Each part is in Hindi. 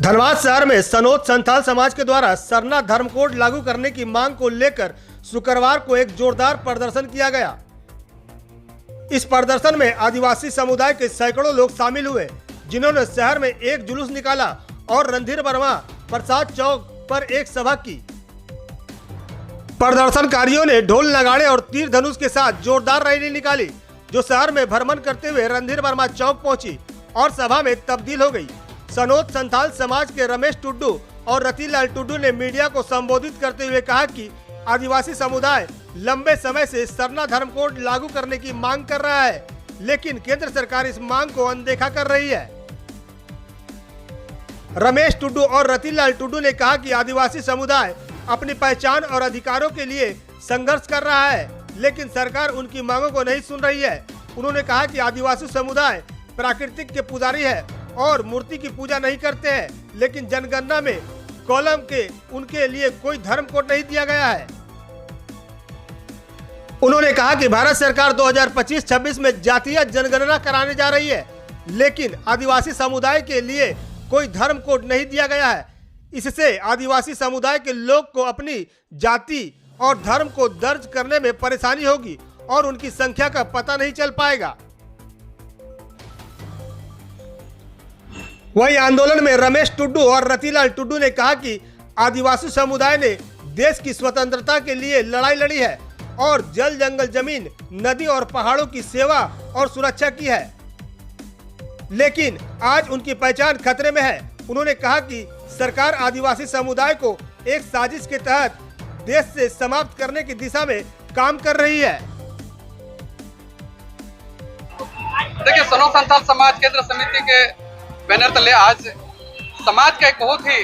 धनबाद शहर में सनोद संथाल समाज के द्वारा सरना धर्म कोड लागू करने की मांग को लेकर शुक्रवार को एक जोरदार प्रदर्शन किया गया। इस प्रदर्शन में आदिवासी समुदाय के सैकड़ों लोग शामिल हुए, जिन्होंने शहर में एक जुलूस निकाला और रणधीर वर्मा प्रसाद चौक पर एक सभा की। प्रदर्शनकारियों ने ढोल नगाड़े और तीर धनुष के साथ जोरदार रैली निकाली, जो शहर में भ्रमण करते हुए रणधीर वर्मा चौक पहुंची और सभा में तब्दील हो गई। सनोद संथाल समाज के रमेश टुड्डू और रतिलाल टुड्डू ने मीडिया को संबोधित करते हुए कहा कि आदिवासी समुदाय लंबे समय से सरना धर्म कोड लागू करने की मांग कर रहा है, लेकिन केंद्र सरकार इस मांग को अनदेखा कर रही है। रमेश टुड्डू और रतिलाल टुड्डू ने कहा कि आदिवासी समुदाय अपनी पहचान और अधिकारों के लिए संघर्ष कर रहा है, लेकिन सरकार उनकी मांगों को नहीं सुन रही है। उन्होंने कहा कि आदिवासी समुदाय प्राकृतिक के पुजारी है और मूर्ति की पूजा नहीं करते हैं, लेकिन जनगणना में कॉलम के उनके लिए कोई धर्म कोड नहीं दिया गया है। उन्होंने कहा कि भारत सरकार 2025-26 में जातीय जनगणना कराने जा रही है, लेकिन आदिवासी समुदाय के लिए कोई धर्म कोड नहीं दिया गया है। इससे आदिवासी समुदाय के लोग को अपनी जाति और धर्म को दर्ज करने में परेशानी होगी और उनकी संख्या का पता नहीं चल पाएगा। वही आंदोलन में रमेश टुड्डू और रतिलाल टुड्डू ने कहा कि आदिवासी समुदाय ने देश की स्वतंत्रता के लिए लड़ाई लड़ी है और जल जंगल जमीन नदी और पहाड़ों की सेवा और सुरक्षा की है, लेकिन आज उनकी पहचान खतरे में है। उन्होंने कहा कि सरकार आदिवासी समुदाय को एक साजिश के तहत देश से समाप्त करने की दिशा में काम कर रही है। देखिए, सनोद संथाल समाज केंद्र समिति के बैनर तले आज समाज का एक बहुत ही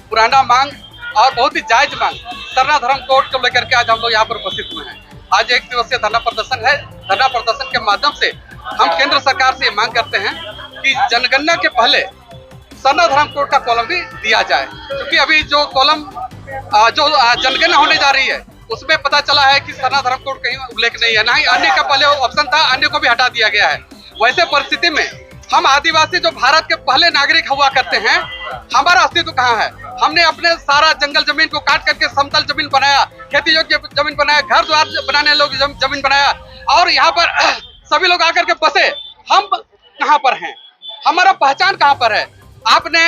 पुराना मांग और बहुत ही जायज मांग सरना धर्म कोड को लेकर के आज हम लोग यहाँ पर उपस्थित हुए हैं। आज एक दिवसीय धरना प्रदर्शन है। धरना प्रदर्शन के माध्यम से हम केंद्र सरकार से मांग करते हैं कि जनगणना के पहले सरना धर्म कोड का कॉलम भी दिया जाए, क्योंकि अभी जो कॉलम जो जनगणना होने जा रही है उसमें पता चला है कि सरना धर्म कोड कहीं उल्लेख नहीं है, ना ही अन्य का पहले ऑप्शन था, अन्य को भी हटा दिया गया है। वैसे परिस्थिति में हम आदिवासी जो भारत के पहले नागरिक हुआ करते हैं, हमारा अस्तित्व कहाँ है? हमने अपने सारा जंगल जमीन को काट करके समतल जमीन बनाया, खेती योग्य जमीन बनाया, घर द्वार बनाने लोग जमीन बनाया और यहाँ पर सभी लोग आकर के बसे। हम कहाँ पर हैं? हमारा पहचान कहाँ पर है? आपने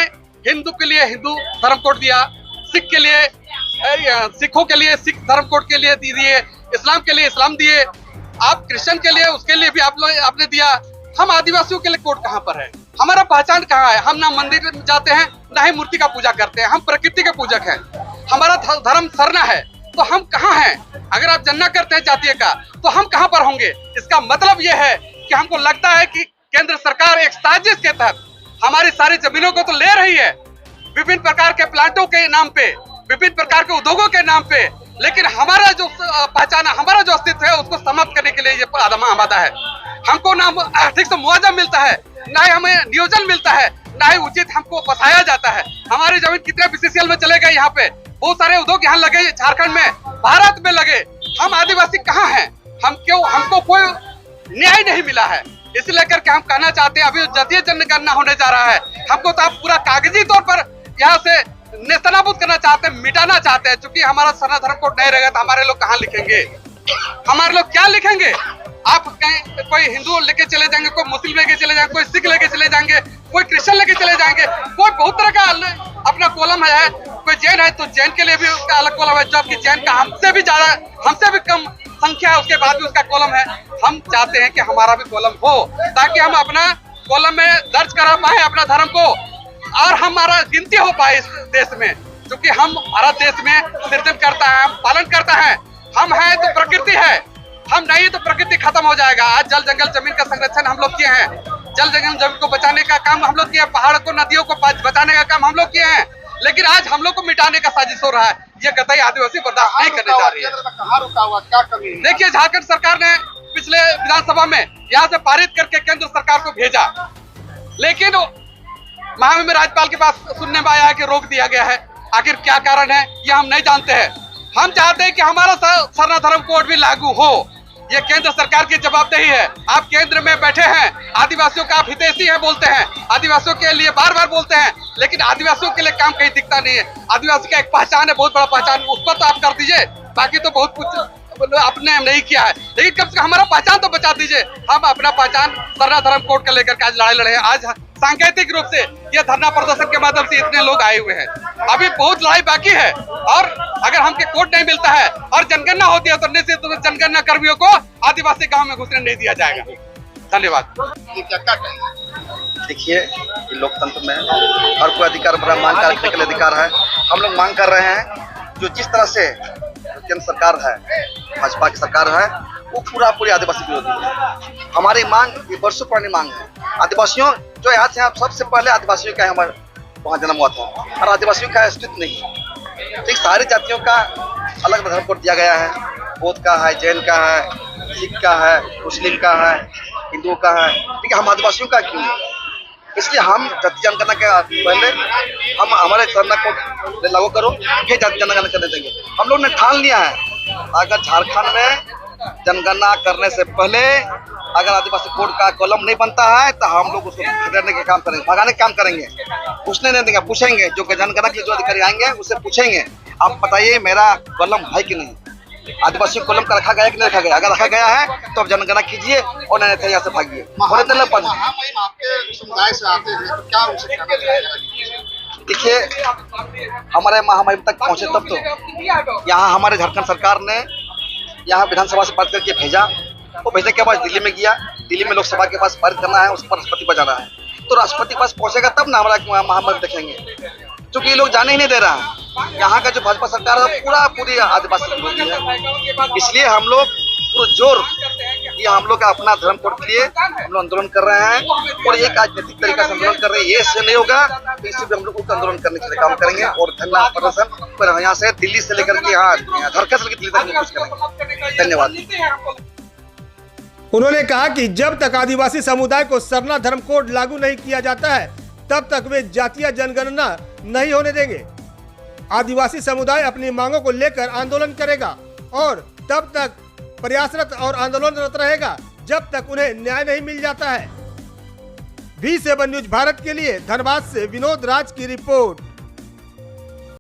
हिंदू के लिए हिंदू धर्म कोड दिया, सिख के लिए सिखों के लिए सिख धर्म कोड के लिए दिए, इस्लाम के लिए इस्लाम दिए, आप क्रिश्चियन के लिए उसके लिए भी आपने दिया। हम आदिवासियों के लिए कोड कहाँ पर है? हमारा पहचान कहाँ है? हम ना मंदिर में जाते हैं, ना ही मूर्ति का पूजा करते हैं। हम प्रकृति के पूजक हैं। हमारा धर्म सरना है, तो हम कहाँ हैं? अगर आप जनना करते हैं जातीय का, तो हम कहाँ पर होंगे? इसका मतलब यह है कि हमको लगता है कि केंद्र सरकार एक साजिश के तहत हमारी सारी जमीनों को तो ले रही है, विभिन्न प्रकार के प्लांटों के नाम पे, विभिन्न प्रकार के उद्योगों के नाम पे, लेकिन हमारा जो पहचान है, हमारा जो अस्तित्व है, उसको समाप्त करने के लिए ये आमादा है। हमको ना ठीक से मुआवजा मिलता है, ना ही हमें नियोजन मिलता है, ना ही उचित हमको बसाया जाता है। हमारी जमीन कितने बीसीसीएल में चले गए, यहाँ पे बहुत सारे उद्योग यहाँ लगे, झारखंड में, भारत में लगे। हम आदिवासी कहाँ हैं? हमको कोई न्याय नहीं मिला है। इस लेकर के हम कहना चाहते हैं, अभी जातीय जनगणना होने जा रहा है, हमको तो आप पूरा कागजी तौर पर यहाँ से नेस्तनाबूद करना चाहते हैं, मिटाना चाहते हैं। चूंकि हमारा सरना धर्म कोड नहीं रहेगा तो हमारे लोग कहाँ लिखेंगे? हमारे लोग क्या लिखेंगे? आप कहीं कोई हिंदू लेके चले जाएंगे, कोई मुस्लिम लेके चले जाएंगे, कोई सिख लेके चले जाएंगे, कोई क्रिश्चियन लेके चले जाएंगे, कोई बहुत तरह का अपना कॉलम है। कोई जैन है तो जैन के लिए भी उसका अलग कॉलम है, जबकि जैन का हमसे भी ज्यादा, हमसे भी कम संख्या है, उसके बाद भी उसका कॉलम है। हम चाहते हैं कि हमारा भी कॉलम हो, ताकि हम अपना कॉलम में दर्ज करा पाए अपना धर्म को और हमारा गिनती हो पाए इस देश में, क्योंकि हम भारत देश में सृजन करता है, हम पालन करता है। हम हैं तो प्रकृति है, हम नहीं तो प्रकृति खत्म हो जाएगा। आज जल जंगल जमीन का संरक्षण हम लोग किए हैं, जल जंगल जमीन को बचाने का काम हम लोग किए हैं, पहाड़ को नदियों को बचाने का काम हम लोग किए हैं, लेकिन आज हम लोग को मिटाने का साजिश हो रहा है। ये कतई आदिवासी बर्दाश्त नहीं करने जा रही है। कहाँ रुका हुआ, क्या कमी है? देखिए, झारखंड सरकार ने पिछले विधानसभा में यहाँ से पारित करके केंद्र सरकार को भेजा, लेकिन महामहिम राज्यपाल के पास सुनने में आया है कि रोक दिया गया है। आखिर क्या कारण है ये हम नहीं जानते हैं। हम चाहते हैं कि हमारा सरना धर्म कोड भी लागू हो, ये केंद्र सरकार की जवाबदेही है। आप केंद्र में बैठे हैं, आदिवासियों का आप हितैषी है बोलते हैं, आदिवासियों के लिए बार बार बोलते हैं, लेकिन आदिवासियों के लिए काम कहीं दिखता नहीं है। आदिवासी का एक पहचान है, बहुत बड़ा पहचान, उसको तो आप कर दीजिए, बाकी तो बहुत कुछ आपने नहीं किया है, लेकिन कम से कम हमारा पहचान तो बचा दीजिए। हम अपना पहचान सरना धर्म कोड को लेकर के आज लड़ाई लड़े हैं। आज सांकेतिक रूप से ये धरना प्रदर्शन के माध्यम से इतने लोग आए हुए हैं। अभी बहुत लड़ाई बाकी है, और अगर हमके कोड नहीं मिलता है और जनगणना होती है तो निश्चित रूप से जनगणना कर्मियों को आदिवासी गांव में घुसने नहीं दिया जाएगा। धन्यवाद। ये क्या कहेंगे? देखिए, लोकतंत्र में हर कोई अधिकार अपना मांग रखने के लिए अधिकार है। हम लोग मांग कर रहे हैं जो जिस तरह से केंद्र सरकार है, भाजपा की सरकार है, वो पूरी आदिवासी विरोधी है। हमारी मांग ये वर्षों पुरानी मांग है। आदिवासियों जो यहाँ से सबसे पहले आदिवासियों का हमारे वहाँ जन्म हुआ था, और आदिवासियों का अस्तित्व नहीं। ठीक सारी जातियों का अलग धर्म कोड दिया गया है, बौद्ध का है, जैन का है, सिख का है, मुस्लिम का है, हिंदुओं का है। ठीक है, हम आदिवासियों का क्यों? इसलिए हम जाति जनगणना के पहले हम हमारे सरना कोड लागू करो, फिर जाति जनगणना करने देंगे। हम लोग ने ठान लिया है, अगर झारखंड में जनगणना करने से पहले अगर आदिवासी कोड का कॉलम नहीं बनता है तो हम लोग उसको खदेड़ने के काम करेंगे, भगाने के काम करेंगे। पूछने नहीं देंगे, पूछेंगे जो जनगणना के जो अधिकारी आएंगे उससे पूछेंगे, आप बताइए मेरा कॉलम है कि नहीं, आदिवासी कॉलम का रखा गया कि नहीं रखा गया। अगर रखा गया है तो आप जनगणना कीजिए और नहीं तो यहाँ से भागिए। आपके समुदाय से आते हैं तो क्या उनसे कहना चाहेंगे? देखिए, हमारे महामहिम तक पहुंचे तब तो यहाँ हमारे झारखंड सरकार ने यहाँ विधानसभा से बात करके भेजा, वो भेजने के बाद दिल्ली में गया, दिल्ली में लोकसभा के पास पारित करना है, उस पर राष्ट्रपति पर जाना है, तो राष्ट्रपति के पास पहुंचेगा तब ना हमारा महामहिम देखेंगे, क्योंकि ये लोग जाने ही नहीं दे रहा है। यहाँ का जो भाजपा सरकार है पूरी आदिवासी विरोधी है। इसलिए हम लोग पूरा जोर ये हम लोग का अपना धर्म कोड के लिए हम लोग आंदोलन कर रहे हैं, और एक राजनीतिक तरीका से आंदोलन कर रहे हैं। ये इससे नहीं होगा तो इससे भी हम लोग आंदोलन करने के लिए काम करेंगे, और धरना प्रदर्शन पर यहाँ से दिल्ली से लेकर के यहाँ झारखंड से दिल्ली तक कुछ करेंगे। धन्यवाद। उन्होंने कहा कि जब तक आदिवासी समुदाय को सरना धर्म कोड लागू नहीं किया जाता है तब तक वे जातीय जनगणना नहीं होने देंगे। आदिवासी समुदाय अपनी मांगों को लेकर आंदोलन करेगा और तब तक प्रयासरत और आंदोलनरत रहेगा जब तक उन्हें न्याय नहीं मिल जाता है। V7 न्यूज भारत के लिए धनबाद से विनोद राज की रिपोर्ट।